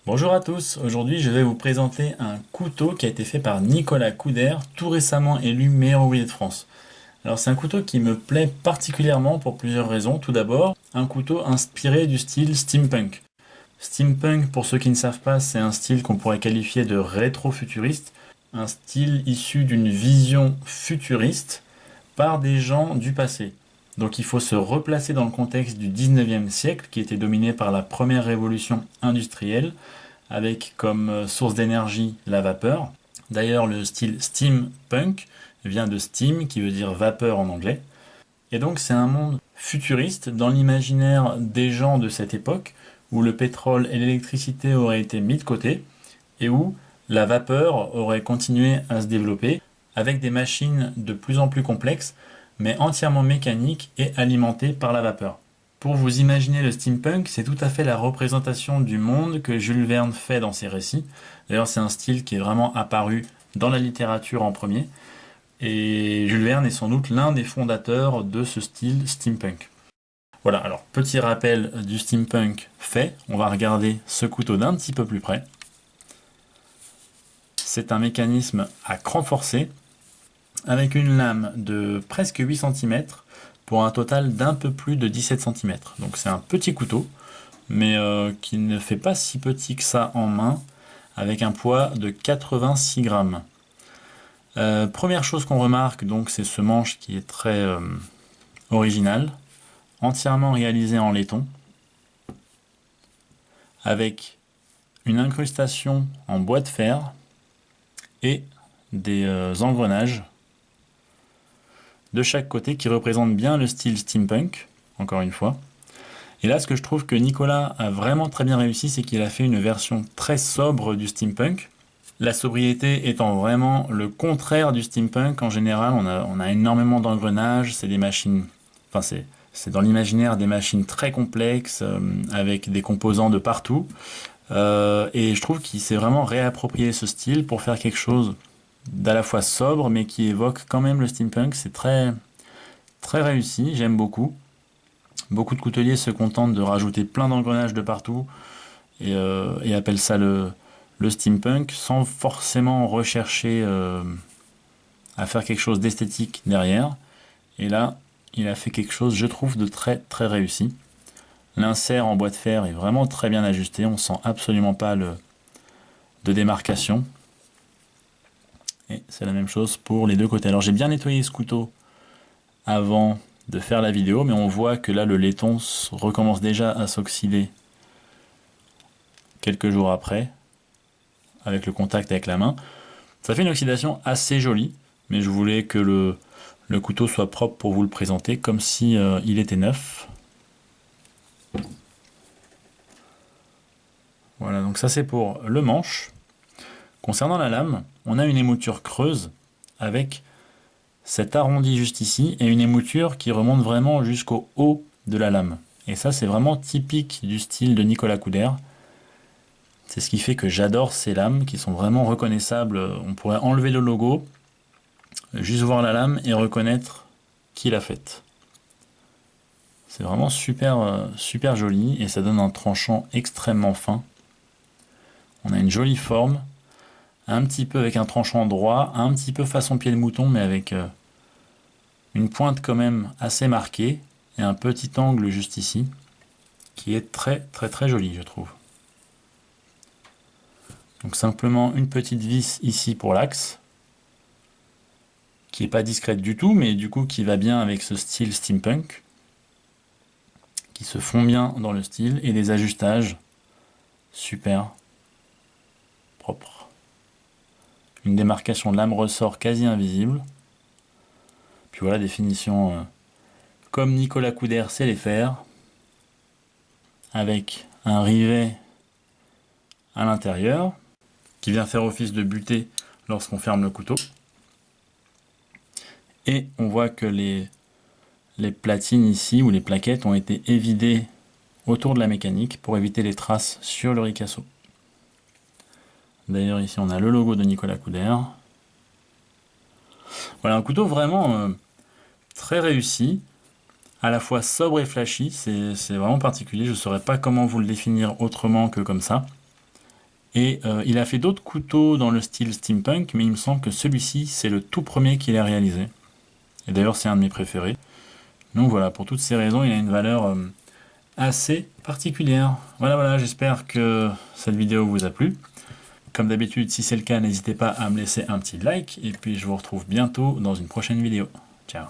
Bonjour à tous, aujourd'hui je vais vous présenter un couteau qui a été fait par Nicolas Couder, tout récemment élu meilleur ouvrier de France. Alors c'est un couteau qui me plaît particulièrement pour plusieurs raisons. Tout d'abord, un couteau inspiré du style steampunk. Steampunk, pour ceux qui ne savent pas, c'est un style qu'on pourrait qualifier de rétro-futuriste, un style issu d'une vision futuriste par des gens du passé. Donc il faut se replacer dans le contexte du 19e siècle qui était dominé par la première révolution industrielle avec comme source d'énergie la vapeur. D'ailleurs, le style steampunk vient de steam, qui veut dire vapeur en anglais. Et donc, c'est un monde futuriste dans l'imaginaire des gens de cette époque, où le pétrole et l'électricité auraient été mis de côté, et où la vapeur aurait continué à se développer, avec des machines de plus en plus complexes, mais entièrement mécaniques et alimentées par la vapeur. Pour vous imaginer le steampunk, c'est tout à fait la représentation du monde que Jules Verne fait dans ses récits. D'ailleurs, c'est un style qui est vraiment apparu dans la littérature en premier. Et Jules Verne est sans doute l'un des fondateurs de ce style steampunk. Voilà, alors petit rappel du steampunk fait, on va regarder ce couteau d'un petit peu plus près. C'est un mécanisme à cran forcé avec une lame de presque 8 cm pour un total d'un peu plus de 17 cm. Donc c'est un petit couteau, mais qui ne fait pas si petit que ça en main, avec un poids de 86 grammes. Première chose qu'on remarque, donc, c'est ce manche qui est très original, entièrement réalisé en laiton, avec une incrustation en bois de fer et des engrenages de chaque côté qui représentent bien le style steampunk, encore une fois. Et là, ce que je trouve que Nicolas a vraiment très bien réussi, c'est qu'il a fait une version très sobre du steampunk. La sobriété étant vraiment le contraire du steampunk. En général, on a énormément d'engrenages, c'est des machines... Enfin, c'est dans l'imaginaire des machines très complexes, avec des composants de partout. Et je trouve qu'il s'est vraiment réapproprié ce style pour faire quelque chose d'à la fois sobre, mais qui évoque quand même le steampunk. C'est très, très réussi, j'aime beaucoup. Beaucoup de couteliers se contentent de rajouter plein d'engrenages de partout et appellent ça le steampunk sans forcément rechercher à faire quelque chose d'esthétique derrière. Et là, il a fait quelque chose, je trouve, de très très réussi. L'insert en bois de fer est vraiment très bien ajusté, on sent absolument pas de démarcation. Et c'est la même chose pour les deux côtés. Alors j'ai bien nettoyé ce couteau avant de faire la vidéo, mais on voit que là le laiton recommence déjà à s'oxyder quelques jours après, avec le contact avec la main. Ça fait une oxydation assez jolie, mais je voulais que le couteau soit propre pour vous le présenter, comme si il était neuf. Voilà, donc ça c'est pour le manche. Concernant la lame, on a une émouture creuse avec cet arrondi juste ici et une émouture qui remonte vraiment jusqu'au haut de la lame. Et ça c'est vraiment typique du style de Nicolas Couder. C'est ce qui fait que j'adore ces lames qui sont vraiment reconnaissables. On pourrait enlever le logo, juste voir la lame et reconnaître qui l'a faite. C'est vraiment super, super joli et ça donne un tranchant extrêmement fin. On a une jolie forme, un petit peu avec un tranchant droit, un petit peu façon pied de mouton, mais avec une pointe quand même assez marquée et un petit angle juste ici, qui est très très très joli, je trouve. Donc simplement une petite vis ici pour l'axe, qui n'est pas discrète du tout, mais du coup qui va bien avec ce style steampunk, qui se fond bien dans le style, et des ajustages super propres. Une démarcation de lame ressort quasi invisible. Puis voilà, des finitions comme Nicolas Couder sait les faire, avec un rivet à l'intérieur, qui vient faire office de butée lorsqu'on ferme le couteau. Et on voit que les platines ici, ou les plaquettes, ont été évidées autour de la mécanique pour éviter les traces sur le ricasso. D'ailleurs ici on a le logo de Nicolas Couder. Voilà, un couteau vraiment très réussi, à la fois sobre et flashy, c'est vraiment particulier, je ne saurais pas comment vous le définir autrement que comme ça. Et il a fait d'autres couteaux dans le style steampunk, mais il me semble que celui-ci, c'est le tout premier qu'il a réalisé. Et d'ailleurs, c'est un de mes préférés. Donc voilà, pour toutes ces raisons, il a une valeur assez particulière. Voilà, j'espère que cette vidéo vous a plu. Comme d'habitude, si c'est le cas, n'hésitez pas à me laisser un petit like. Et puis je vous retrouve bientôt dans une prochaine vidéo. Ciao.